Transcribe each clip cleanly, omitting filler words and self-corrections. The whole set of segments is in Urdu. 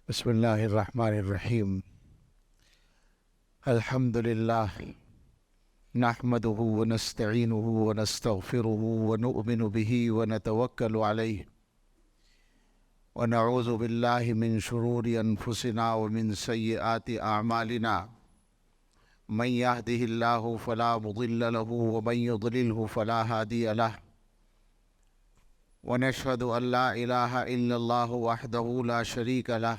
بسم اللہ الرحمن الرحیم الحمد للہ نحمده ونستعینه ونستغفره ونؤمن به ونتوکل علیہ ونعوذ باللہ من شرور انفسنا ومن سیئات اعمالنا من يهده اللہ فلا مضل له ومن يضلله فلا هادی له ونشهد ان لا الہ الا اللہ وحده لا شریک له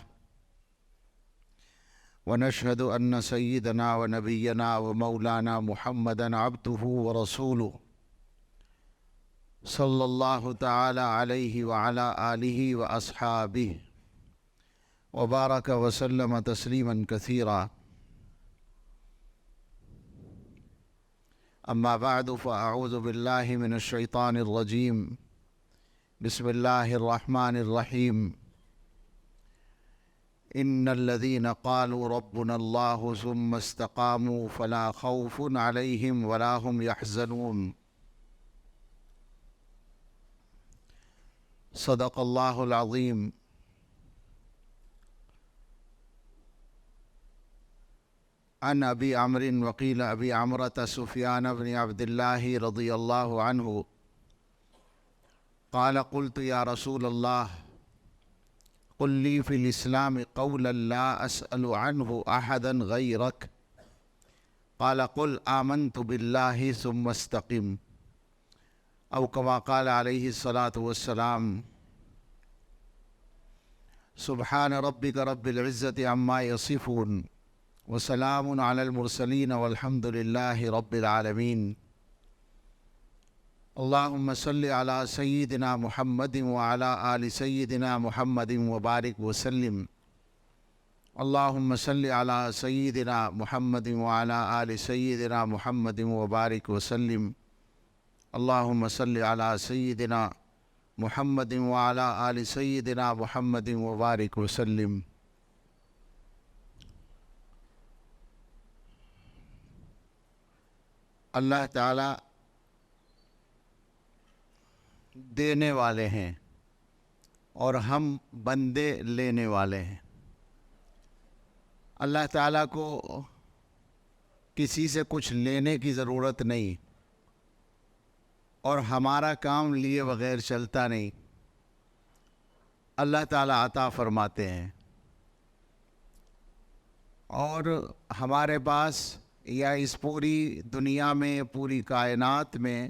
ونشهد أن سيدنا ونبينا ومولانا محمدا عبده ورسوله صلى الله تعالى عليه وعلى آله وأصحابه وبارك وسلم تسليما كثيرا. أما بعد فأعوذ بالله من الشيطان الرجيم. بسم الله الرحمن الرحيم. ان الذين قالوا ربنا الله ثم استقاموا فلا خوف عليهم ولا هم يحزنون. صدق الله العظيم. عن ابي عمرو وقيل ابي عمرة سفيان بن عبد الله رضي الله عنه قال قلت يا رسول الله قل لي في الإسلام قولا لا أسأل عنه أحدا غيرك قال قل آمنت بالله ثم استقم أو كما قال عليه الصلاة والسلام. سبحان ربك رب العزة عما يصفون وسلام على المرسلين والحمد لله رب العالمين. اللهم صل على سيدنا محمد وعلى آل سيدنا محمد وبارك وسلم. اللهم صل على سيدنا محمد وعلى آل سيدنا محمد وبارك وسلم. اللهم صل على سيدنا محمد وعلى آل سيدنا محمد وبارك وسلم. اللہ تعالی دینے والے ہیں اور ہم بندے لینے والے ہیں. اللہ تعالیٰ کو کسی سے کچھ لینے کی ضرورت نہیں اور ہمارا کام لیے بغیر چلتا نہیں. اللہ تعالیٰ عطا فرماتے ہیں اور ہمارے پاس یا اس پوری دنیا میں پوری کائنات میں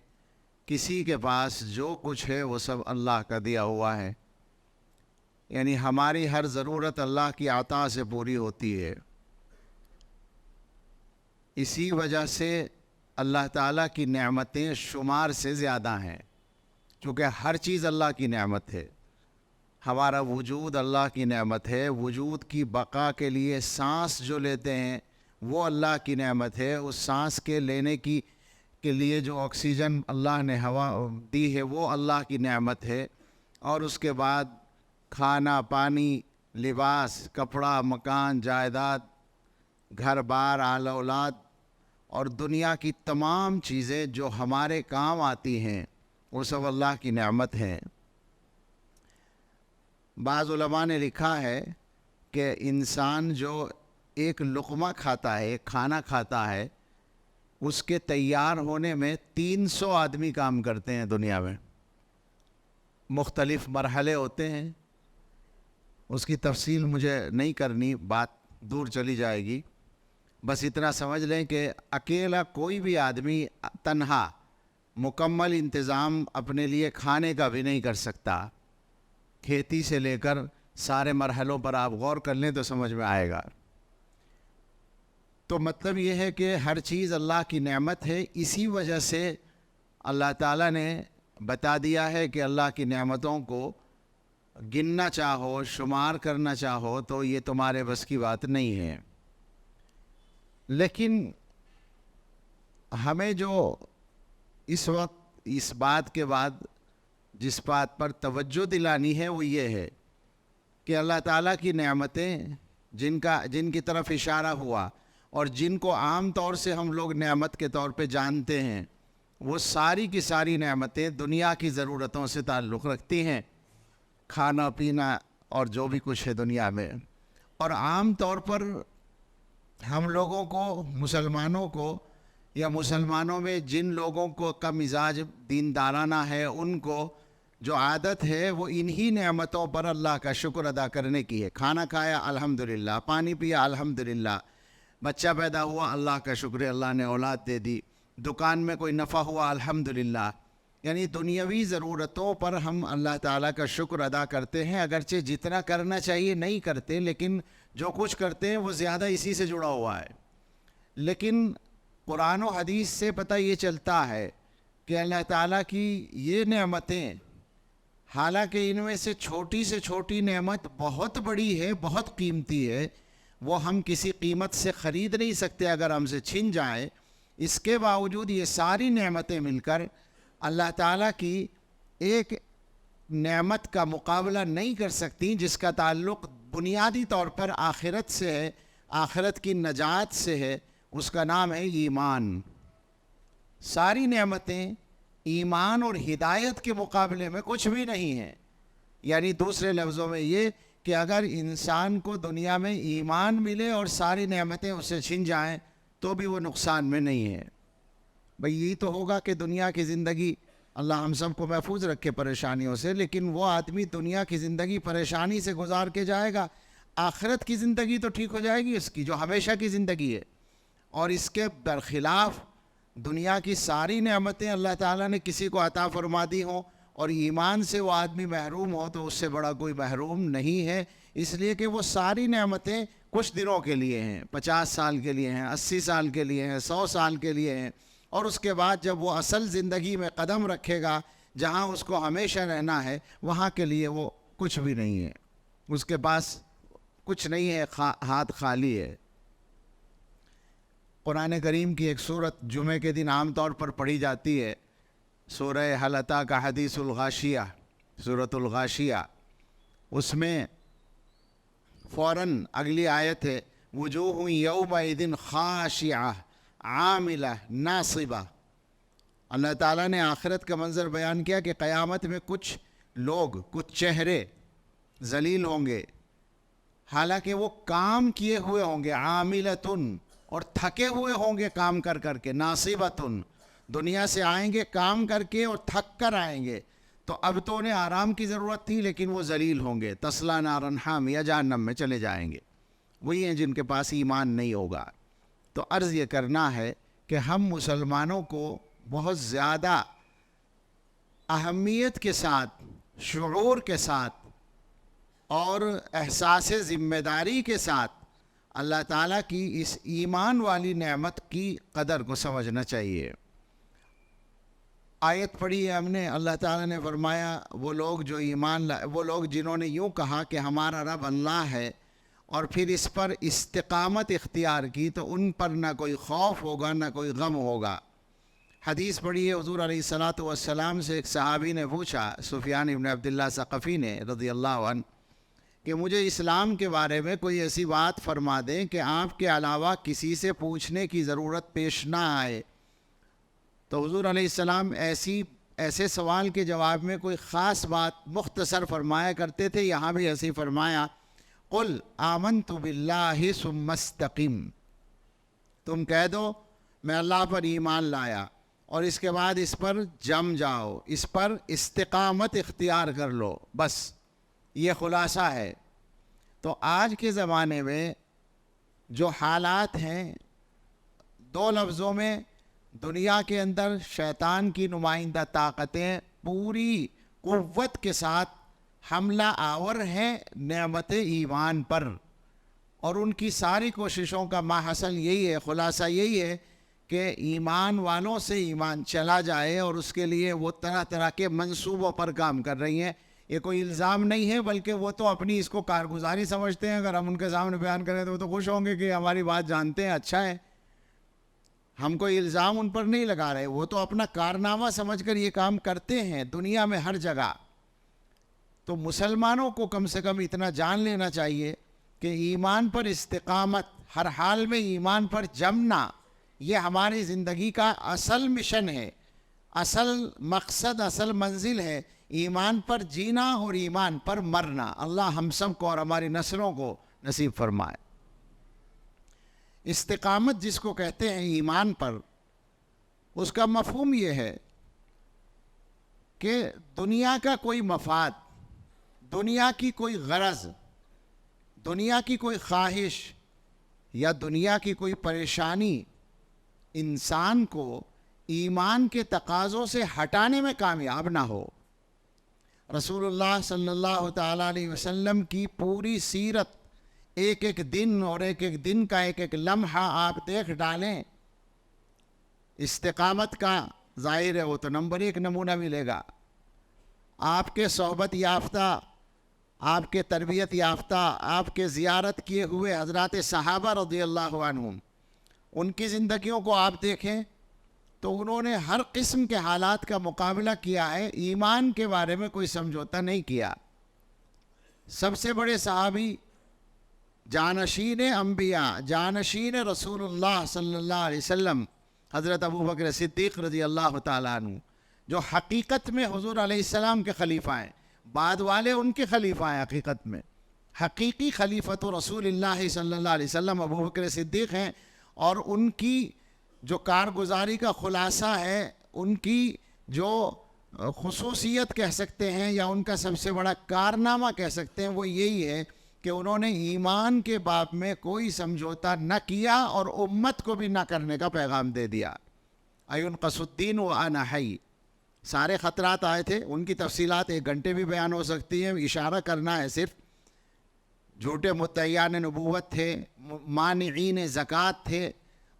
کسی کے پاس جو کچھ ہے وہ سب اللہ کا دیا ہوا ہے. یعنی ہماری ہر ضرورت اللہ کی عطا سے پوری ہوتی ہے. اسی وجہ سے اللہ تعالیٰ کی نعمتیں شمار سے زیادہ ہیں کیونکہ ہر چیز اللہ کی نعمت ہے. ہمارا وجود اللہ کی نعمت ہے. وجود کی بقا کے لیے سانس جو لیتے ہیں وہ اللہ کی نعمت ہے. اس سانس کے لینے کے لیے جو آکسیجن اللہ نے ہوا دی ہے وہ اللہ کی نعمت ہے. اور اس کے بعد کھانا پانی لباس کپڑا مکان جائیداد گھر بار آل اولاد اور دنیا کی تمام چیزیں جو ہمارے کام آتی ہیں وہ سب اللہ کی نعمت ہیں. بعض علماء نے لکھا ہے کہ انسان جو ایک لقمہ کھاتا ہے ایک کھانا کھاتا ہے اس کے تیار ہونے میں 300 آدمی کام کرتے ہیں. دنیا میں مختلف مرحلے ہوتے ہیں. اس کی تفصیل مجھے نہیں کرنی بات دور چلی جائے گی. بس اتنا سمجھ لیں کہ اکیلا کوئی بھی آدمی تنہا مکمل انتظام اپنے لیے کھانے کا بھی نہیں کر سکتا. کھیتی سے لے کر سارے مرحلوں پر آپ غور کر لیں تو سمجھ میں آئے گا. تو مطلب یہ ہے کہ ہر چیز اللہ کی نعمت ہے. اسی وجہ سے اللہ تعالیٰ نے بتا دیا ہے کہ اللہ کی نعمتوں کو گننا چاہو شمار کرنا چاہو تو یہ تمہارے بس کی بات نہیں ہے. لیکن ہمیں جو اس وقت اس بات کے بعد جس بات پر توجہ دلانی ہے وہ یہ ہے کہ اللہ تعالیٰ کی نعمتیں جن کی طرف اشارہ ہوا اور جن کو عام طور سے ہم لوگ نعمت کے طور پہ جانتے ہیں وہ ساری کی ساری نعمتیں دنیا کی ضرورتوں سے تعلق رکھتی ہیں. کھانا پینا اور جو بھی کچھ ہے دنیا میں. اور عام طور پر ہم لوگوں کو، مسلمانوں کو، یا مسلمانوں میں جن لوگوں کو کا مزاج دیندارانہ ہے، ان کو جو عادت ہے وہ انہی نعمتوں پر اللہ کا شکر ادا کرنے کی ہے۔ کھانا کھایا الحمدللہ، پانی پیا الحمدللہ، بچہ پیدا ہوا اللہ کا شکر، اللہ نے اولاد دے دی، دکان میں کوئی نفع ہوا الحمدللہ۔ یعنی دنیاوی ضرورتوں پر ہم اللہ تعالیٰ کا شکر ادا کرتے ہیں، اگرچہ جتنا کرنا چاہیے نہیں کرتے، لیکن جو کچھ کرتے ہیں وہ زیادہ اسی سے جڑا ہوا ہے۔ لیکن قرآن و حدیث سے پتہ یہ چلتا ہے کہ اللہ تعالیٰ کی یہ نعمتیں، حالانکہ ان میں سے چھوٹی نعمت بہت بڑی ہے، بہت قیمتی ہے، وہ ہم کسی قیمت سے خرید نہیں سکتے اگر ہم سے چھن جائے، اس کے باوجود یہ ساری نعمتیں مل کر اللہ تعالیٰ کی ایک نعمت کا مقابلہ نہیں کر سکتی جس کا تعلق بنیادی طور پر آخرت سے ہے، آخرت کی نجات سے ہے، اس کا نام ہے ایمان۔ ساری نعمتیں ایمان اور ہدایت کے مقابلے میں کچھ بھی نہیں ہیں۔ یعنی دوسرے لفظوں میں یہ کہ اگر انسان کو دنیا میں ایمان ملے اور ساری نعمتیں اسے چھن جائیں تو بھی وہ نقصان میں نہیں ہے۔ بھئی یہی تو ہوگا کہ دنیا کی زندگی، اللہ ہم سب کو محفوظ رکھے پریشانیوں سے، لیکن وہ آدمی دنیا کی زندگی پریشانی سے گزار کے جائے گا، آخرت کی زندگی تو ٹھیک ہو جائے گی اس کی، جو ہمیشہ کی زندگی ہے۔ اور اس کے برخلاف دنیا کی ساری نعمتیں اللہ تعالیٰ نے کسی کو عطا فرما دی ہوں اور ایمان سے وہ آدمی محروم ہو تو اس سے بڑا کوئی محروم نہیں ہے، اس لیے کہ وہ ساری نعمتیں کچھ دنوں کے لیے ہیں، 50 سال کے لیے ہیں، 80 سال کے لیے ہیں، 100 سال کے لیے ہیں، اور اس کے بعد جب وہ اصل زندگی میں قدم رکھے گا جہاں اس کو ہمیشہ رہنا ہے، وہاں کے لیے وہ کچھ بھی نہیں ہے، اس کے پاس کچھ نہیں ہے، ہاتھ خالی ہے۔ قرآن کریم کی ایک سورت جمعہ کے دن عام طور پر پڑھی جاتی ہے، سورہ ھل اتاک حدیث الغاشیہ، سورۃ الغاشیہ۔ اس میں فوراً اگلی آیت ہے وجوہ یومئذ خاشعہ عاملہ ناصبہ۔ اللہ تعالیٰ نے آخرت کا منظر بیان کیا کہ قیامت میں کچھ لوگ، کچھ چہرے ذلیل ہوں گے، حالانکہ وہ کام کیے ہوئے ہوں گے، عاملتن، اور تھکے ہوئے ہوں گے کام کر کر کے، ناصبتن، دنیا سے آئیں گے کام کر کے اور تھک کر آئیں گے، تو اب تو انہیں آرام کی ضرورت تھی لیکن وہ ذلیل ہوں گے، تصلیٰ نارا حامیہ، جہنم میں چلے جائیں گے۔ وہی ہیں جن کے پاس ایمان نہیں ہوگا۔ تو عرض یہ کرنا ہے کہ ہم مسلمانوں کو بہت زیادہ اہمیت کے ساتھ، شعور کے ساتھ اور احساس ذمہ داری کے ساتھ اللہ تعالیٰ کی اس ایمان والی نعمت کی قدر کو سمجھنا چاہیے۔ آیت پڑھی ہے ہم نے، اللہ تعالیٰ نے فرمایا وہ لوگ جو وہ لوگ جنہوں نے یوں کہا کہ ہمارا رب اللہ ہے اور پھر اس پر استقامت اختیار کی تو ان پر نہ کوئی خوف ہوگا نہ کوئی غم ہوگا۔ حدیث پڑھی ہے حضور علیہ الصلاۃ والسلام سے ایک صحابی نے پوچھا، سفیان بن عبداللہ ثقفی نے رضی اللہ عنہ، کہ مجھے اسلام کے بارے میں کوئی ایسی بات فرما دیں کہ آپ کے علاوہ کسی سے پوچھنے کی ضرورت پیش نہ آئے۔ تو حضور علیہ السلام ایسے سوال کے جواب میں کوئی خاص بات مختصر فرمایا کرتے تھے، یہاں بھی ایسے فرمایا، قل آمنت باللہ ثم استقم، تم کہہ دو میں اللہ پر ایمان لایا اور اس کے بعد اس پر جم جاؤ، اس پر استقامت اختیار کر لو، بس یہ خلاصہ ہے۔ تو آج کے زمانے میں جو حالات ہیں، دو لفظوں میں دنیا کے اندر شیطان کی نمائندہ طاقتیں پوری قوت کے ساتھ حملہ آور ہیں نعمت ایمان پر، اور ان کی ساری کوششوں کا ماحصل یہی ہے، خلاصہ یہی ہے کہ ایمان والوں سے ایمان چلا جائے، اور اس کے لیے وہ طرح طرح کے منصوبوں پر کام کر رہی ہیں۔ یہ کوئی الزام نہیں ہے، بلکہ وہ تو اپنی اس کو کارگزاری سمجھتے ہیں، اگر ہم ان کے سامنے بیان کریں تو وہ تو خوش ہوں گے کہ ہماری بات جانتے ہیں، اچھا ہے۔ ہم کوئی الزام ان پر نہیں لگا رہے، وہ تو اپنا کارنامہ سمجھ کر یہ کام کرتے ہیں دنیا میں ہر جگہ۔ تو مسلمانوں کو کم سے کم اتنا جان لینا چاہیے کہ ایمان پر استقامت، ہر حال میں ایمان پر جمنا، یہ ہماری زندگی کا اصل مشن ہے، اصل مقصد، اصل منزل ہے، ایمان پر جینا اور ایمان پر مرنا۔ اللہ ہم سب کو اور ہماری نسلوں کو نصیب فرمائے۔ استقامت جس کو کہتے ہیں ایمان پر، اس کا مفہوم یہ ہے کہ دنیا کا کوئی مفاد، دنیا کی کوئی غرض، دنیا کی کوئی خواہش یا دنیا کی کوئی پریشانی انسان کو ایمان کے تقاضوں سے ہٹانے میں کامیاب نہ ہو۔ رسول اللہ صلی اللہ تعالیٰ علیہ وسلم کی پوری سیرت، ایک ایک دن اور ایک ایک دن کا ایک ایک لمحہ آپ دیکھ ڈالیں، استقامت کا ظاہر ہے وہ تو نمبر 1 نمونہ ملے گا۔ آپ کے صحبت یافتہ، آپ کے تربیت یافتہ، آپ کے زیارت کیے ہوئے حضرات صحابہ رضی اللہ عنہم، ان کی زندگیوں کو آپ دیکھیں تو انہوں نے ہر قسم کے حالات کا مقابلہ کیا ہے، ایمان کے بارے میں کوئی سمجھوتا نہیں کیا۔ سب سے بڑے صحابی، جانشین انبیاء، جانشین رسول اللہ صلی اللہ علیہ وسلم، حضرت ابوبکر صدیق رضی اللہ تعالیٰ عنہ، جو حقیقت میں حضور علیہ السلام کے خلیفہ ہیں، بعد والے ان کے خلیفہ ہیں، حقیقت میں حقیقی خلیفۃ رسول اللہ صلی اللہ علیہ وسلم ابوبکر صدیق ہیں، اور ان کی جو کارگزاری کا خلاصہ ہے، ان کی جو خصوصیت کہہ سکتے ہیں یا ان کا سب سے بڑا کارنامہ کہہ سکتے ہیں، وہ یہی ہے کہ انہوں نے ایمان کے باب میں کوئی سمجھوتا نہ کیا اور امت کو بھی نہ کرنے کا پیغام دے دیا۔ اَيُنْقَصُ الدِّينُ وَأَنَا حَيٌّ، سارے خطرات آئے تھے، ان کی تفصیلات 1 گھنٹے بھی بیان ہو سکتی ہیں، اشارہ کرنا ہے صرف۔ جھوٹے مدعیان نبوت تھے، مانعین زکوٰۃ تھے،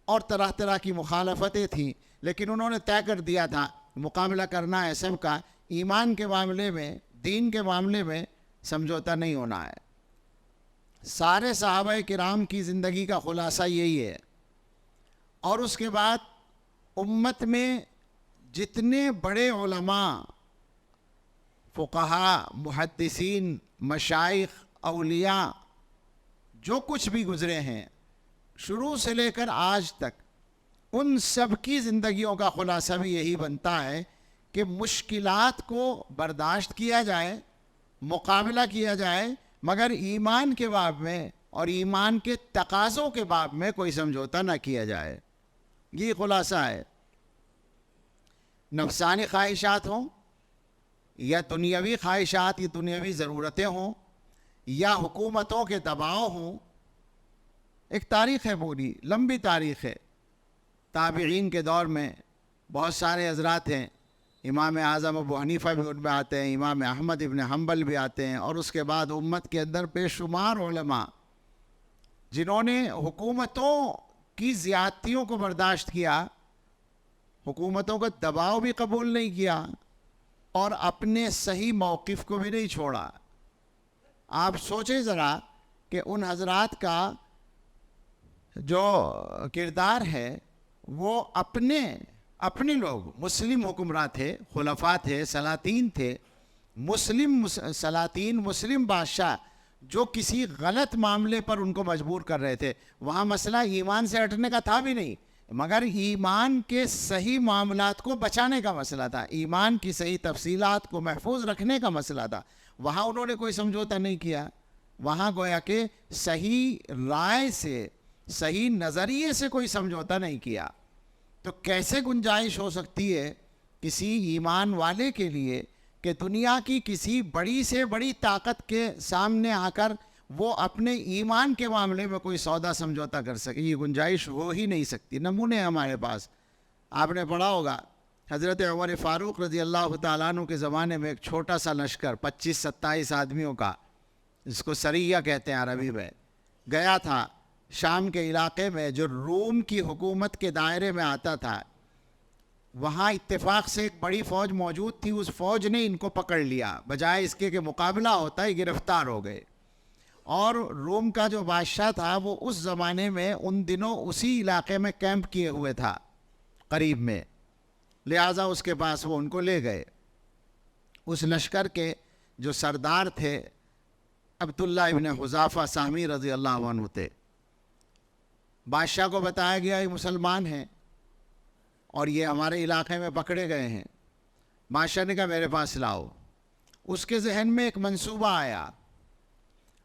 اور طرح طرح کی مخالفتیں تھیں، لیکن انہوں نے طے کر دیا تھا مقابلہ کرنا ہے سب کا، ایمان کے معاملے میں، دین کے معاملے میں سمجھوتا نہیں ہونا ہے۔ سارے صحابہ کرام کی زندگی کا خلاصہ یہی ہے۔ اور اس کے بعد امت میں جتنے بڑے علماء، فقہاء، محدثین، مشائخ، اولیاء، جو کچھ بھی گزرے ہیں شروع سے لے کر آج تک، ان سب کی زندگیوں کا خلاصہ بھی یہی بنتا ہے کہ مشکلات کو برداشت کیا جائے، مقابلہ کیا جائے، مگر ایمان کے باب میں اور ایمان کے تقاضوں کے باب میں کوئی سمجھوتا نہ کیا جائے۔ یہ خلاصہ ہے۔ نفسانی خواہشات ہوں یا دنیاوی خواہشات یا دنیاوی ضرورتیں ہوں یا حکومتوں کے دباؤ ہوں، ایک تاریخ ہے، پوری لمبی تاریخ ہے۔ تابعین کے دور میں بہت سارے حضرات ہیں، امام اعظم ابو حنیفہ بھی ان میں آتے ہیں، امام احمد ابن حنبل بھی آتے ہیں، اور اس کے بعد امت کے اندر بے شمار علماء جنہوں نے حکومتوں کی زیادتیوں کو برداشت کیا، حکومتوں کا دباؤ بھی قبول نہیں کیا، اور اپنے صحیح موقف کو بھی نہیں چھوڑا۔ آپ سوچیں ذرا کہ ان حضرات کا جو کردار ہے وہ اپنے لوگ مسلم حکمراں تھے، خلفاء تھے، سلاطین تھے، مسلم سلاطین، مسلم بادشاہ، جو کسی غلط معاملے پر ان کو مجبور کر رہے تھے۔ وہاں مسئلہ ایمان سے ہٹنے کا تھا بھی نہیں، مگر ایمان کے صحیح معاملات کو بچانے کا مسئلہ تھا، ایمان کی صحیح تفصیلات کو محفوظ رکھنے کا مسئلہ تھا۔ وہاں انہوں نے کوئی سمجھوتا نہیں کیا، وہاں گویا کہ صحیح رائے سے، صحیح نظریے سے کوئی سمجھوتا نہیں کیا۔ تو کیسے گنجائش ہو سکتی ہے کسی ایمان والے کے لیے کہ دنیا کی کسی بڑی سے بڑی طاقت کے سامنے آ کر وہ اپنے ایمان کے معاملے میں کوئی سودا سمجھوتا کر سکے؟ یہ گنجائش ہو ہی نہیں سکتی۔ نمونے ہیں ہمارے پاس، آپ نے پڑھا ہوگا حضرت عمر فاروق رضی اللہ تعالیٰ عنہ کے زمانے میں ایک چھوٹا سا لشکر 25-27 آدمیوں کا، جس کو سریہ کہتے ہیں عربی میں، گیا تھا شام کے علاقے میں جو روم کی حکومت کے دائرے میں آتا تھا۔ وہاں اتفاق سے ایک بڑی فوج موجود تھی، اس فوج نے ان کو پکڑ لیا، بجائے اس کے کہ مقابلہ ہوتا ہے گرفتار ہو گئے۔ اور روم کا جو بادشاہ تھا وہ اس زمانے میں ان دنوں اسی علاقے میں کیمپ کیے ہوئے تھا قریب میں، لہٰذا اس کے پاس وہ ان کو لے گئے۔ اس لشکر کے جو سردار تھے عبداللہ ابن حذافہ سہمی رضی اللہ عنہ تھے۔ بادشاہ کو بتایا گیا یہ مسلمان ہیں اور یہ ہمارے علاقے میں پکڑے گئے ہیں۔ بادشاہ نے کہا میرے پاس لاؤ۔ اس کے ذہن میں ایک منصوبہ آیا،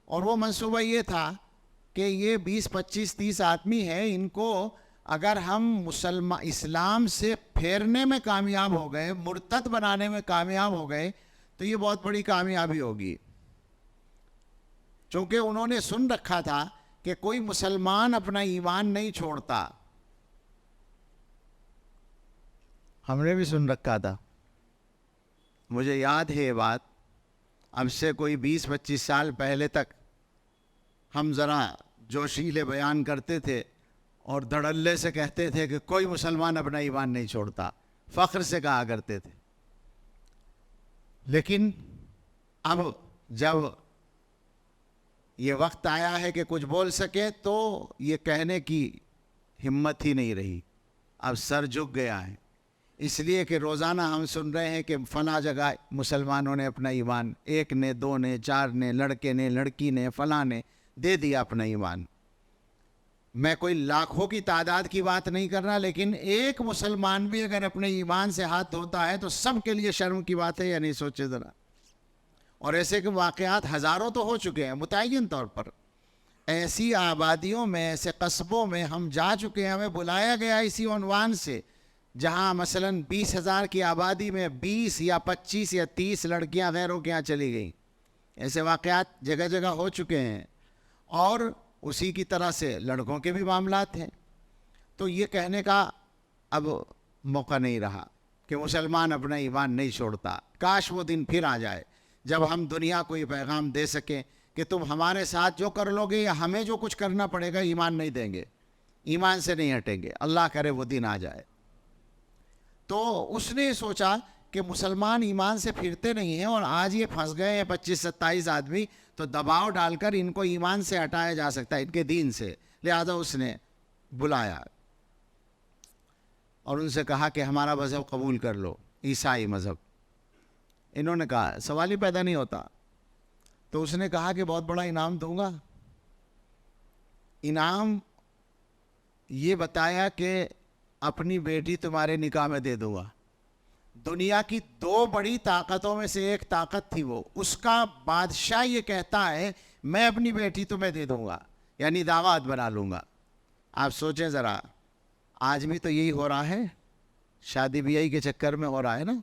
اور وہ منصوبہ یہ تھا کہ یہ 20 25 30 آدمی ہیں، ان کو اگر ہم اسلام سے پھیرنے میں کامیاب ہو گئے، مرتد بنانے میں کامیاب ہو گئے، تو یہ بہت بڑی کامیابی ہوگی. چونکہ انہوں نے سن رکھا تھا کہ کوئی مسلمان اپنا ایمان نہیں چھوڑتا. ہم نے بھی سن رکھا تھا. مجھے یاد ہے یہ بات، اب سے کوئی 20 25 سال پہلے تک ہم ذرا جوشیلے بیان کرتے تھے اور دھڑلے سے کہتے تھے کہ کوئی مسلمان اپنا ایمان نہیں چھوڑتا، فخر سے کہا کرتے تھے. لیکن اب جب یہ وقت آیا ہے کہ کچھ بول سکے تو یہ کہنے کی ہمت ہی نہیں رہی. اب سر جھک گیا ہے، اس لیے کہ روزانہ ہم سن رہے ہیں کہ فلاں جگہ مسلمانوں نے اپنا ایمان، 1 نے 2 نے 4 نے، لڑکے نے لڑکی نے فلاں نے دے دیا اپنا ایمان. میں کوئی لاکھوں کی تعداد کی بات نہیں کر رہا، لیکن ایک مسلمان بھی اگر اپنے ایمان سے ہاتھ دھوتا ہے تو سب کے لیے شرم کی بات ہے، یا نہیں؟ سوچے ذرا. اور ایسے کہ واقعات ہزاروں تو ہو چکے ہیں متعین طور پر. ایسی آبادیوں میں، ایسے قصبوں میں ہم جا چکے ہیں، ہمیں بلایا گیا اسی عنوان سے، جہاں مثلاً 20,000 کی آبادی میں 20 یا 25 یا 30 لڑکیاں غیروں کے یہاں چلی گئیں. ایسے واقعات جگہ جگہ ہو چکے ہیں. اور اسی کی طرح سے لڑکوں کے بھی معاملات ہیں. تو یہ کہنے کا اب موقع نہیں رہا کہ مسلمان اپنا ایمان نہیں چھوڑتا. کاش وہ دن پھر آ جائے جب ہم دنیا کو یہ پیغام دے سکیں کہ تم ہمارے ساتھ جو کر لو گے یا ہمیں جو کچھ کرنا پڑے گا ایمان نہیں دیں گے، ایمان سے نہیں ہٹیں گے. اللہ کرے وہ دن آ جائے. تو اس نے سوچا کہ مسلمان ایمان سے پھرتے نہیں ہیں، اور آج یہ پھنس گئے ہیں 25 27 آدمی، تو دباؤ ڈال کر ان کو ایمان سے ہٹایا جا سکتا ہے، ان کے دین سے. لہذا اس نے بلایا اور ان سے کہا کہ ہمارا مذہب قبول کر لو، عیسائی مذہب. انہوں نے کہا، سوال ہی پیدا نہیں ہوتا. تو اس نے کہا کہ بہت بڑا انعام دوں گا. انعام یہ بتایا کہ اپنی بیٹی تمہارے نکاح میں دے دوں گا. دنیا کی 2 بڑی طاقتوں میں سے ایک طاقت تھی وہ، اس کا بادشاہ یہ کہتا ہے میں اپنی بیٹی تمہیں دے دوں گا، یعنی دعوت بنا لوں گا. آپ سوچیں ذرا، آج بھی تو یہی ہو رہا ہے، شادی بیاہی کے چکر میں ہو رہا ہے نا.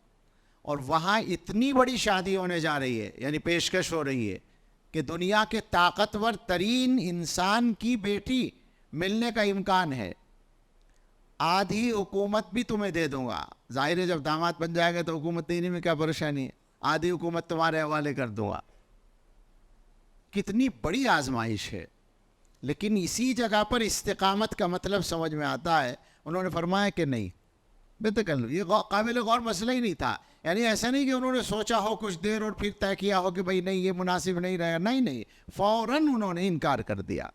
اور وہاں اتنی بڑی شادی ہونے جا رہی ہے، یعنی پیشکش ہو رہی ہے کہ دنیا کے طاقتور ترین انسان کی بیٹی ملنے کا امکان ہے. آدھی حکومت بھی تمہیں دے دوں گا. ظاہر ہے جب داماد بن جائے گا تو حکومت دینے میں کیا پریشانی ہے، آدھی حکومت تمہارے حوالے کر دوں گا. کتنی بڑی آزمائش ہے. لیکن اسی جگہ پر استقامت کا مطلب سمجھ میں آتا ہے. انہوں نے فرمایا کہ نہیں، بےتکلف، یہ قابل غور مسئلہ ہی نہیں تھا. یعنی ایسا نہیں کہ انہوں نے سوچا ہو کچھ دیر اور پھر طے کیا ہو کہ بھائی نہیں یہ مناسب نہیں رہے گا. نہیں، فوراً انہوں نے انکار کر دیا.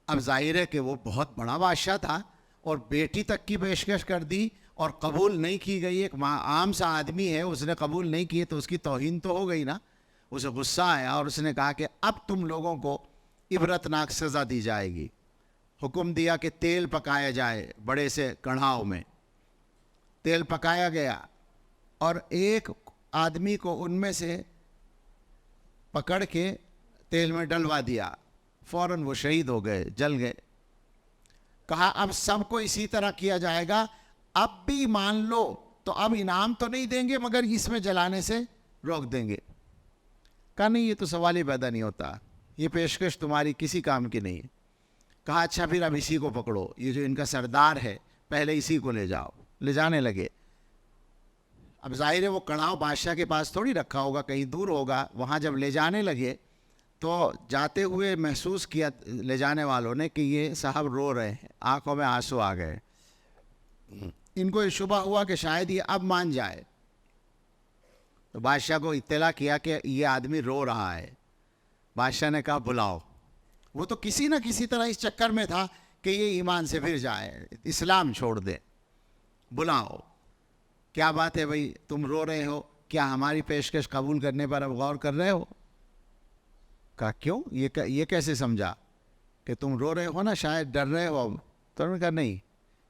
اب ظاہر ہے کہ وہ بہت بڑا بادشاہ تھا اور بیٹی تک کی پیشکش کر دی اور قبول نہیں کی گئی. ایک عام سا آدمی ہے، اس نے قبول نہیں کیے تو اس کی توہین تو ہو گئی نا. اسے غصہ آیا اور اس نے کہا کہ اب تم لوگوں کو عبرتناک سزا دی جائے گی. حکم دیا کہ تیل پکایا جائے، بڑے سے کڑھاؤ میں تیل پکایا گیا، اور ایک آدمی کو ان میں سے پکڑ کے تیل میں ڈلوا دیا. فوراً وہ شہید ہو گئے، جل گئے. کہا اب سب کو اسی طرح کیا جائے گا، اب بھی مان لو تو اب انعام تو نہیں دیں گے مگر اس میں جلانے سے روک دیں گے. کہا نہیں، یہ تو سوال ہی پیدا نہیں ہوتا، یہ پیشکش تمہاری کسی کام کی نہیں ہے. کہا اچھا پھر اب اسی کو پکڑو، یہ جو ان کا سردار ہے پہلے اسی کو لے جاؤ. لے جانے لگے. اب ظاہر ہے وہ کڑھاؤ بادشاہ کے پاس تھوڑی رکھا ہوگا، کہیں دور ہوگا. وہاں جب لے جانے لگے تو جاتے ہوئے محسوس کیا لے جانے والوں نے کہ یہ صاحب رو رہے ہیں، آنکھوں میں آنسو آ گئے. ان کو یہ شبہ ہوا کہ شاید یہ اب مان جائے. تو بادشاہ کو اطلاع کیا کہ یہ آدمی رو رہا ہے. بادشاہ نے کہا بلاؤ. وہ تو کسی نہ کسی طرح اس چکر میں تھا کہ یہ ایمان سے پھر جائے، اسلام چھوڑ دے. بلاؤ. کیا بات ہے بھائی، تم رو رہے ہو، کیا ہماری پیشکش قبول کرنے پر اب غور کر رہے ہو؟ کہا کیوں، یہ کیسے سمجھا کہ تم رو رہے ہو نا، شاید ڈر رہے ہو. تو انہوں نے کہا نہیں،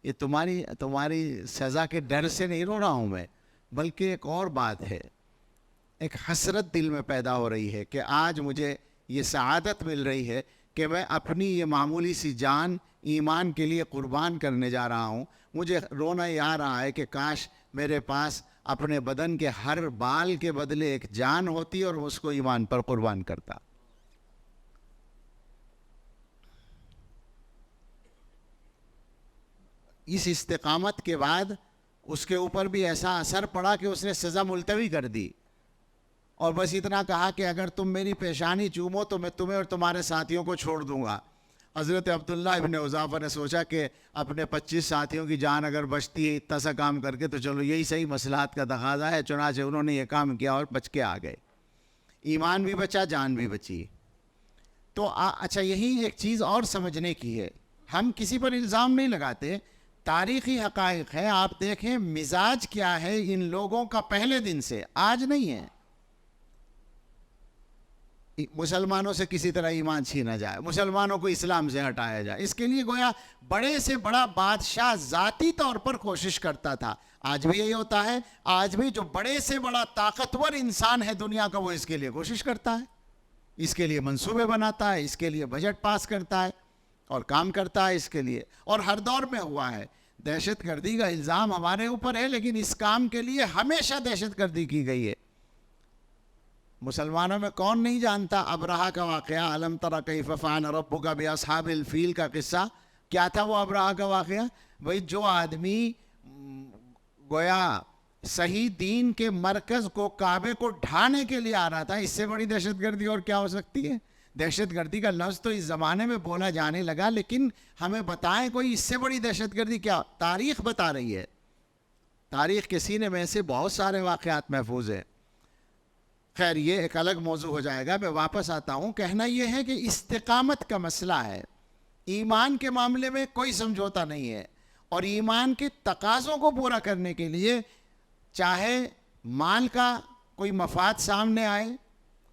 یہ تمہاری سزا کے ڈر سے نہیں رو رہا ہوں میں، بلکہ ایک اور بات ہے. ایک حسرت دل میں پیدا ہو رہی ہے کہ آج مجھے یہ سعادت مل رہی ہے کہ میں اپنی یہ معمولی سی جان ایمان کے لیے قربان کرنے جا رہا ہوں. مجھے رونا یہ آ رہا ہے کہ کاش میرے پاس اپنے بدن کے ہر بال کے بدلے ایک جان ہوتی اور اس کو ایمان پر قربان کرتا. اس استقامت کے بعد اس کے اوپر بھی ایسا اثر پڑا کہ اس نے سزا ملتوی کر دی اور بس اتنا کہا کہ اگر تم میری پیشانی چومو تو میں تمہیں اور تمہارے ساتھیوں کو چھوڑ دوں گا. حضرت عبداللہ ابن حذافہ نے سوچا کہ اپنے 25 ساتھیوں کی جان اگر بچتی ہے اتنا سا کام کر کے تو چلو یہی صحیح مصلحت کا تقاضا ہے. چنانچہ انہوں نے یہ کام کیا اور بچ کے آ گئے. ایمان بھی بچا, جان بھی بچی. تو اچھا یہی ایک چیز اور سمجھنے کی ہے, ہم کسی پر الزام نہیں لگاتے, تاریخی حقائق ہے. آپ دیکھیں مزاج کیا ہے ان لوگوں کا پہلے دن سے, آج نہیں ہے. مسلمانوں سے کسی طرح ایمان چھینا جائے, مسلمانوں کو اسلام سے ہٹایا جائے, اس کے لیے گویا بڑے سے بڑا بادشاہ ذاتی طور پر کوشش کرتا تھا. آج بھی یہی ہوتا ہے, آج بھی جو بڑے سے بڑا طاقتور انسان ہے دنیا کا وہ اس کے لیے کوشش کرتا ہے, اس کے لیے منصوبے بناتا ہے, اس کے لیے بجٹ پاس کرتا ہے اور کام کرتا ہے اس کے لیے. اور ہر دور میں ہوا ہے. دہشت گردی کا الزام ہمارے اوپر ہے لیکن اس کام کے لیے ہمیشہ دہشت گردی کی گئی ہے. مسلمانوں میں کون نہیں جانتا ابرہہ کا واقعہ, الم تر کیف فعل ربک باصحاب الفیل کا قصہ. کیا تھا وہ ابرہہ کا واقعہ؟ بھئی جو آدمی گویا صحیح دین کے مرکز کو, کعبے کو ڈھانے کے لیے آ رہا تھا, اس سے بڑی دہشت گردی اور کیا ہو سکتی ہے؟ دہشت گردی کا لفظ تو اس زمانے میں بولا جانے لگا, لیکن ہمیں بتائیں کوئی اس سے بڑی دہشت گردی کیا؟ تاریخ بتا رہی ہے. تاریخ کے سینے میں سے بہت سارے واقعات محفوظ ہیں. خیر یہ ایک الگ موضوع ہو جائے گا. میں واپس آتا ہوں. کہنا یہ ہے کہ استقامت کا مسئلہ ہے. ایمان کے معاملے میں کوئی سمجھوتا نہیں ہے, اور ایمان کے تقاضوں کو پورا کرنے کے لیے چاہے مال کا کوئی مفاد سامنے آئے,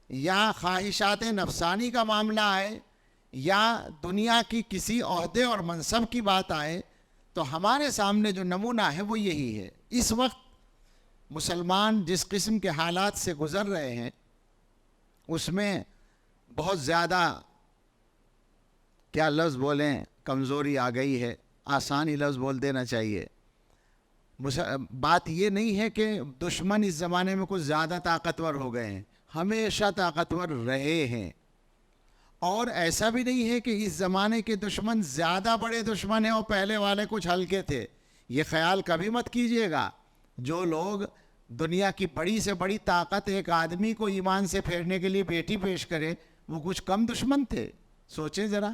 یا خواہشات نفسانی کا معاملہ آئے, یا دنیا کی کسی عہدے اور منصب کی بات آئے, تو ہمارے سامنے جو نمونہ ہے وہ یہی ہے. اس وقت مسلمان جس قسم کے حالات سے گزر رہے ہیں اس میں بہت زیادہ, کیا لفظ بولیں, کمزوری آ گئی ہے. آسانی لفظ بول دینا چاہیے. بات یہ نہیں ہے کہ دشمن اس زمانے میں کچھ زیادہ طاقتور ہو گئے ہیں, ہمیشہ طاقتور رہے ہیں. اور ایسا بھی نہیں ہے کہ اس زمانے کے دشمن زیادہ بڑے دشمن ہیں اور پہلے والے کچھ ہلکے تھے. یہ خیال کبھی مت کیجئے گا. جو لوگ دنیا کی بڑی سے بڑی طاقت ایک آدمی کو ایمان سے پھیرنے کے لیے بیٹی پیش کرے, وہ کچھ کم دشمن تھے؟ سوچیں ذرا.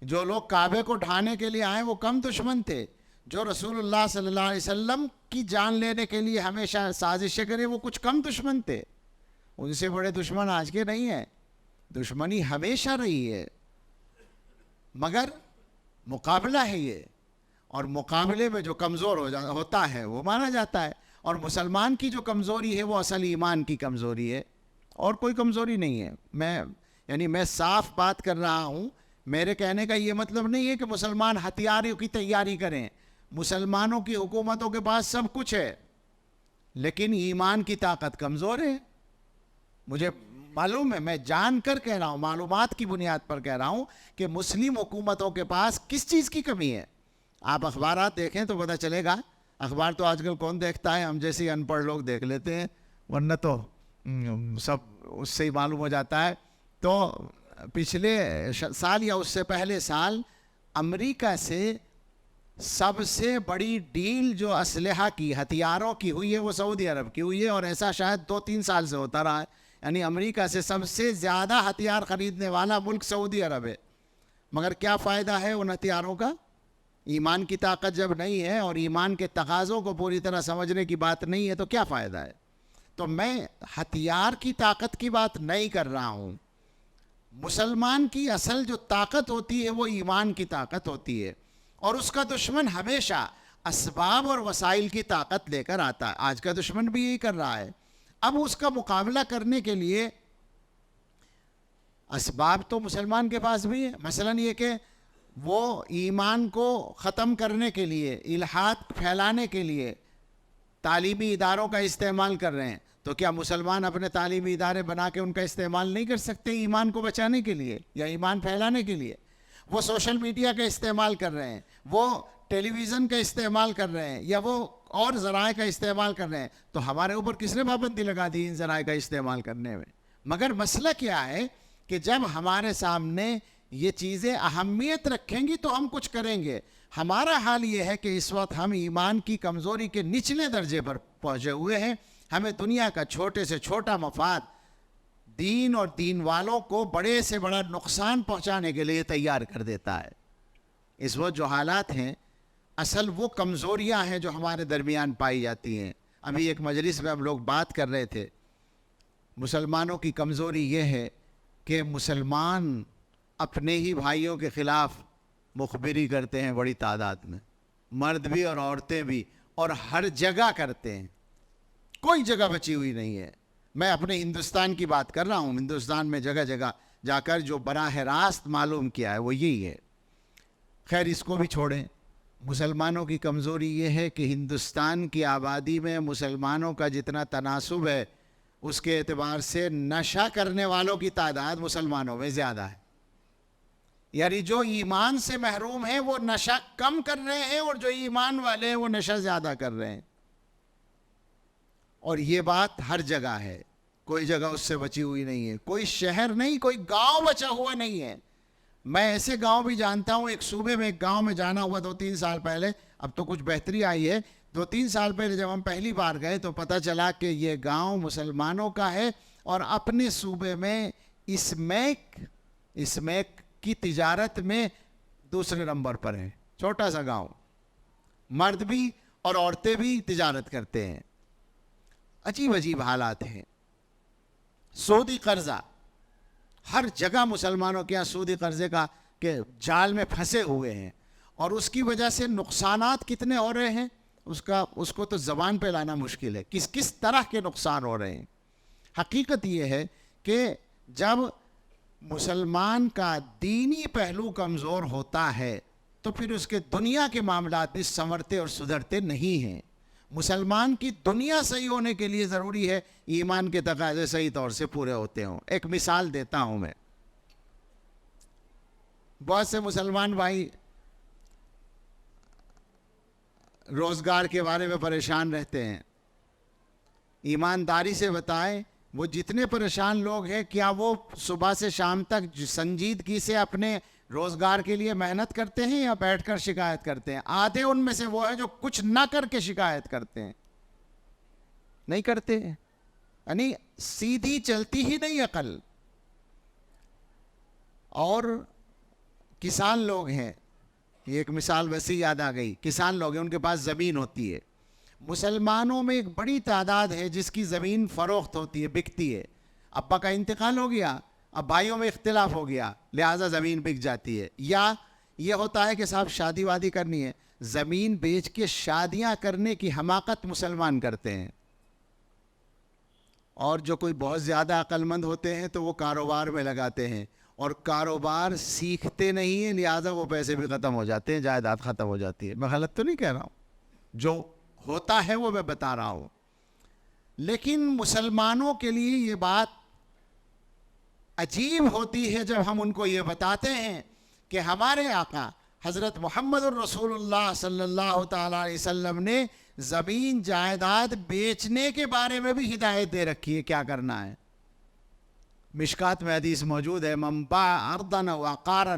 جو لوگ کعبے کو ڈھانے کے لیے آئے وہ کم دشمن تھے. جو رسول اللہ صلی اللہ علیہ وسلم کی جان لینے کے لیے ہمیشہ سازشیں کرے وہ کچھ کم دشمن تھے. ان سے بڑے دشمن آج کے نہیں ہیں. دشمنی ہمیشہ رہی ہے, مگر مقابلہ ہے یہ, اور مقابلے میں جو کمزور ہوتا ہے وہ مانا جاتا ہے. اور مسلمان کی جو کمزوری ہے وہ اصل ایمان کی کمزوری ہے, اور کوئی کمزوری نہیں ہے. میں صاف بات کر رہا ہوں. میرے کہنے کا یہ مطلب نہیں ہے کہ مسلمان ہتھیاروں کی تیاری کریں. مسلمانوں کی حکومتوں کے پاس سب کچھ ہے لیکن ایمان کی طاقت کمزور ہے. مجھے معلوم ہے, میں جان کر کہہ رہا ہوں, معلومات کی بنیاد پر کہہ رہا ہوں کہ مسلم حکومتوں کے پاس کس چیز کی کمی ہے. آپ اخبارات دیکھیں تو پتہ چلے گا. اخبار تو آج کل کون دیکھتا ہے, ہم جیسے ان پڑھ لوگ دیکھ لیتے ہیں, ورنہ تو سب اس سے ہی معلوم ہو جاتا ہے. تو پچھلے سال یا اس سے پہلے سال امریکہ سے سب سے بڑی ڈیل جو اسلحہ کی, ہتھیاروں کی ہوئی ہے وہ سعودی عرب کی ہوئی ہے, اور ایسا شاید 2-3 سال سے ہوتا رہا ہے. یعنی امریکہ سے سب سے زیادہ ہتھیار خریدنے والا ملک سعودی عرب ہے. مگر کیا فائدہ ہے ان ہتھیاروں کا؟ ایمان کی طاقت جب نہیں ہے اور ایمان کے تقاضوں کو پوری طرح سمجھنے کی بات نہیں ہے تو کیا فائدہ ہے؟ تو میں ہتھیار کی طاقت کی بات نہیں کر رہا ہوں. مسلمان کی اصل جو طاقت ہوتی ہے وہ ایمان کی طاقت ہوتی ہے, اور اس کا دشمن ہمیشہ اسباب اور وسائل کی طاقت لے کر آتا ہے. آج کا دشمن بھی یہی کر رہا ہے. اب اس کا مقابلہ کرنے کے لیے اسباب تو مسلمان کے پاس بھی ہے. مثلا یہ کہ وہ ایمان کو ختم کرنے کے لیے, الحاد پھیلانے کے لیے تعلیمی اداروں کا استعمال کر رہے ہیں. تو کیا مسلمان اپنے تعلیمی ادارے بنا کے ان کا استعمال نہیں کر سکتے ایمان کو بچانے کے لیے یا ایمان پھیلانے کے لیے؟ وہ سوشل میڈیا کا استعمال کر رہے ہیں، وہ ٹیلی ویژن کا استعمال کر رہے ہیں، یا وہ اور ذرائع کا استعمال کر رہے ہیں، تو ہمارے اوپر کس نے پابندی لگا دی ان ذرائع کا استعمال کرنے میں؟ مگر مسئلہ کیا ہے کہ جب ہمارے سامنے یہ چیزیں اہمیت رکھیں گی تو ہم کچھ کریں گے۔ ہمارا حال یہ ہے کہ اس وقت ہم ایمان کی کمزوری کے نچلے درجے پر پہنچے ہوئے ہیں۔ ہمیں دنیا کا چھوٹے سے چھوٹا مفاد دین اور دین والوں کو بڑے سے بڑا نقصان پہنچانے کے لیے تیار کر دیتا ہے۔ اس وقت جو حالات ہیں اصل وہ کمزوریاں ہیں جو ہمارے درمیان پائی جاتی ہیں۔ ابھی ایک مجلس میں ہم لوگ بات کر رہے تھے، مسلمانوں کی کمزوری یہ ہے کہ مسلمان اپنے ہی بھائیوں کے خلاف مخبری کرتے ہیں بڑی تعداد میں، مرد بھی اور عورتیں بھی، اور ہر جگہ کرتے ہیں، کوئی جگہ بچی ہوئی نہیں ہے۔ میں اپنے ہندوستان کی بات کر رہا ہوں، ہندوستان میں جگہ جگہ جا کر جو براہ راست معلوم کیا ہے وہ یہی ہے۔ خیر اس کو بھی چھوڑیں، مسلمانوں کی کمزوری یہ ہے کہ ہندوستان کی آبادی میں مسلمانوں کا جتنا تناسب ہے اس کے اعتبار سے نشہ کرنے والوں کی تعداد مسلمانوں میں زیادہ ہے۔ یعنی جو ایمان سے محروم ہیں وہ نشہ کم کر رہے ہیں، اور جو ایمان والے ہیں وہ نشہ زیادہ کر رہے ہیں، اور یہ بات ہر جگہ ہے، کوئی جگہ اس سے بچی ہوئی نہیں ہے، کوئی شہر نہیں، کوئی گاؤں بچا ہوا نہیں ہے۔ میں ایسے گاؤں بھی جانتا ہوں، ایک صوبے میں ایک گاؤں میں جانا ہوا 2-3 سال پہلے، اب تو کچھ بہتری آئی ہے۔ 2-3 سال پہلے جب ہم پہلی بار گئے تو پتہ چلا کہ یہ گاؤں مسلمانوں کا ہے، اور اپنے صوبے میں اسمیک کی تجارت میں دوسرے نمبر پر ہے۔ چھوٹا سا گاؤں، مرد بھی اور عورتیں بھی تجارت کرتے ہیں۔ عجیب عجیب حالات ہیں۔ سودی قرضہ ہر جگہ مسلمانوں کے یہاں سودی قرضے کا کہ جال میں پھنسے ہوئے ہیں، اور اس کی وجہ سے نقصانات کتنے ہو رہے ہیں اس کو تو زبان پہ لانا مشکل ہے، کس طرح کے نقصان ہو رہے ہیں۔ حقیقت یہ ہے کہ جب مسلمان کا دینی پہلو کمزور ہوتا ہے تو پھر اس کے دنیا کے معاملات بھی سنورتے اور سدھرتے نہیں ہیں۔ مسلمان کی دنیا صحیح ہونے کے لیے ضروری ہے ایمان کے تقاضے صحیح طور سے پورے ہوتے ہوں۔ ایک مثال دیتا ہوں میں، بہت سے مسلمان بھائی روزگار کے بارے میں پریشان رہتے ہیں۔ ایمانداری سے بتائیں، وہ جتنے پریشان لوگ ہیں کیا وہ صبح سے شام تک سنجیدگی سے اپنے روزگار کے لیے محنت کرتے ہیں یا بیٹھ کر شکایت کرتے ہیں؟ آدھے ان میں سے وہ ہیں جو کچھ نہ کر کے شکایت کرتے ہیں، نہیں کرتے، یعنی سیدھی چلتی ہی نہیں عقل۔ اور کسان لوگ ہیں، یہ ایک مثال ویسے یاد آ گئی، کسان لوگ ہیں، ان کے پاس زمین ہوتی ہے۔ مسلمانوں میں ایک بڑی تعداد ہے جس کی زمین فروخت ہوتی ہے، بکتی ہے۔ ابا کا انتقال ہو گیا، اب بھائیوں میں اختلاف ہو گیا، لہٰذا زمین بک جاتی ہے۔ یا یہ ہوتا ہے کہ صاحب شادی وادی کرنی ہے، زمین بیچ کے شادیاں کرنے کی حماقت مسلمان کرتے ہیں۔ اور جو کوئی بہت زیادہ عقل مند ہوتے ہیں تو وہ کاروبار میں لگاتے ہیں، اور کاروبار سیکھتے نہیں ہیں، لہٰذا وہ پیسے بھی ختم ہو جاتے ہیں، جائیداد ختم ہو جاتی ہے۔ میں غلط تو نہیں کہہ رہا ہوں، جو ہوتا ہے وہ میں بتا رہا ہوں۔ لیکن مسلمانوں کے لیے یہ بات عجیب ہوتی ہے جب ہم ان کو یہ بتاتے ہیں کہ ہمارے آقا حضرت محمد الرسول اللہ صلی اللہ تعالیٰ علیہ وسلم نے زمین جائیداد بیچنے کے بارے میں بھی ہدایت دے رکھی ہے، کیا کرنا ہے۔ مشکات میں حدیث موجود ہے، من باع ارضا وعقارا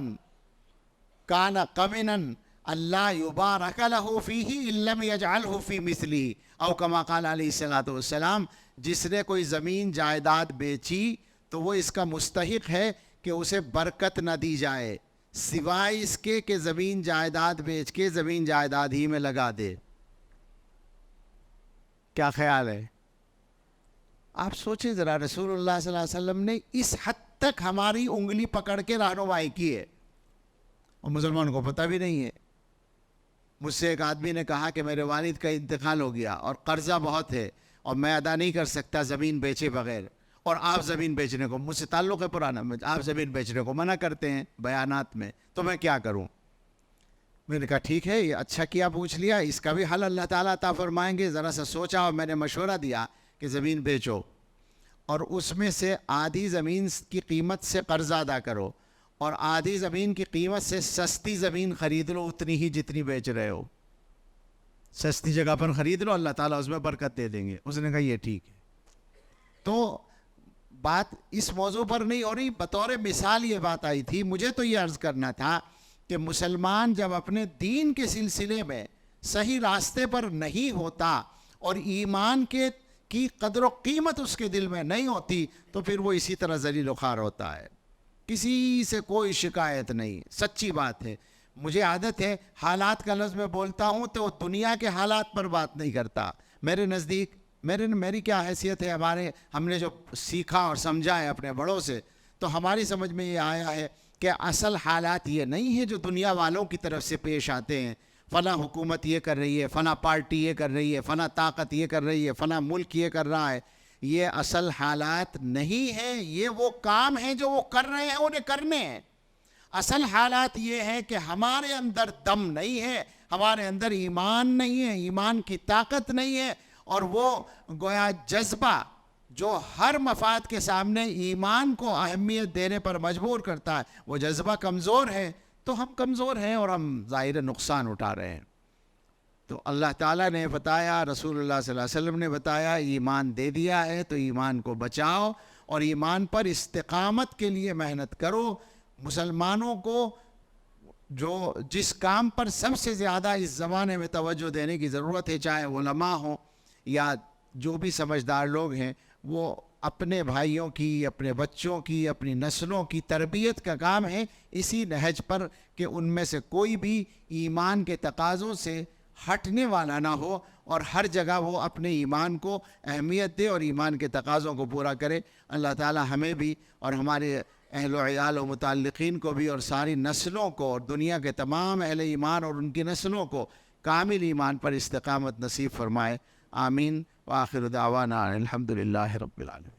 کان قمنا اللہ یبارک لہ فیہ ان لم یجعلہ فی مثلہ، او کما قال علیہ الصلوۃ والسلام، جس نے کوئی زمین جائیداد بیچی تو وہ اس کا مستحق ہے کہ اسے برکت نہ دی جائے سوائے اس کے کہ زمین جائیداد بیچ کے زمین جائیداد ہی میں لگا دے۔ کیا خیال ہے؟ آپ سوچیں ذرا، رسول اللہ صلی اللہ علیہ وسلم نے اس حد تک ہماری انگلی پکڑ کے رہنمائی کی ہے، اور مسلمان کو پتہ بھی نہیں ہے۔ مجھ سے ایک آدمی نے کہا کہ میرے والد کا انتقال ہو گیا اور قرضہ بہت ہے اور میں ادا نہیں کر سکتا زمین بیچے بغیر، اور آپ زمین بیچنے کو، مجھ سے تعلق ہے پرانا، آپ زمین بیچنے کو منع کرتے ہیں بیانات میں، تو میں کیا کروں؟ میں نے کہا ٹھیک ہے، یہ اچھا کیا پوچھ لیا، اس کا بھی حل اللہ تعالیٰ عطا فرمائیں گے۔ ذرا سا سوچا اور میں نے مشورہ دیا کہ زمین بیچو اور اس میں سے آدھی زمین کی قیمت سے قرض ادا کرو اور آدھی زمین کی قیمت سے سستی زمین خرید لو، اتنی ہی جتنی بیچ رہے ہو، سستی جگہ پر خرید لو، اللہ تعالیٰ اس میں برکت دے دیں گے۔ اس نے کہا یہ ٹھیک ہے۔ تو بات اس موضوع پر نہیں ہو رہی، بطور مثال یہ بات آئی تھی۔ مجھے تو یہ عرض کرنا تھا کہ مسلمان جب اپنے دین کے سلسلے میں صحیح راستے پر نہیں ہوتا اور ایمان کی قدر و قیمت اس کے دل میں نہیں ہوتی تو پھر وہ اسی طرح ذلیل و خوار ہوتا ہے، کسی سے کوئی شکایت نہیں۔ سچی بات ہے، مجھے عادت ہے حالات کا لفظ میں بولتا ہوں تو دنیا کے حالات پر بات نہیں کرتا۔ میرے نزدیک میری کیا حیثیت ہے، ہم نے جو سیکھا اور سمجھا ہے اپنے بڑوں سے، تو ہماری سمجھ میں یہ آیا ہے کہ اصل حالات یہ نہیں ہے جو دنیا والوں کی طرف سے پیش آتے ہیں، فلاں حکومت یہ کر رہی ہے، فلاں پارٹی یہ کر رہی ہے، فلاں طاقت یہ کر رہی ہے، فلاں ملک یہ کر رہا ہے۔ یہ اصل حالات نہیں ہیں، یہ وہ کام ہیں جو وہ کر رہے ہیں، انہیں کرنے ہیں۔ اصل حالات یہ ہے کہ ہمارے اندر دم نہیں ہے، ہمارے اندر ایمان نہیں ہے، ایمان کی طاقت نہیں ہے، اور وہ گویا جذبہ جو ہر مفاد کے سامنے ایمان کو اہمیت دینے پر مجبور کرتا ہے، وہ جذبہ کمزور ہے۔ تو ہم کمزور ہیں اور ہم ظاہر نقصان اٹھا رہے ہیں۔ تو اللہ تعالیٰ نے بتایا، رسول اللہ صلی اللہ علیہ وسلم نے بتایا، ایمان دے دیا ہے تو ایمان کو بچاؤ اور ایمان پر استقامت کے لیے محنت کرو۔ مسلمانوں کو جس کام پر سب سے زیادہ اس زمانے میں توجہ دینے کی ضرورت ہے، چاہے علماء ہوں یا جو بھی سمجھدار لوگ ہیں، وہ اپنے بھائیوں کی، اپنے بچوں کی، اپنی نسلوں کی تربیت کا کام ہے، اسی نہج پر کہ ان میں سے کوئی بھی ایمان کے تقاضوں سے ہٹنے والا نہ ہو اور ہر جگہ وہ اپنے ایمان کو اہمیت دے اور ایمان کے تقاضوں کو پورا کرے۔ اللہ تعالی ہمیں بھی اور ہمارے اہل و عیال و متعلقین کو بھی اور ساری نسلوں کو اور دنیا کے تمام اہل ایمان اور ان کی نسلوں کو کامل ایمان پر استقامت نصیب فرمائے۔ آمین۔ وآخر دعوانا الحمدللہ رب العالمین۔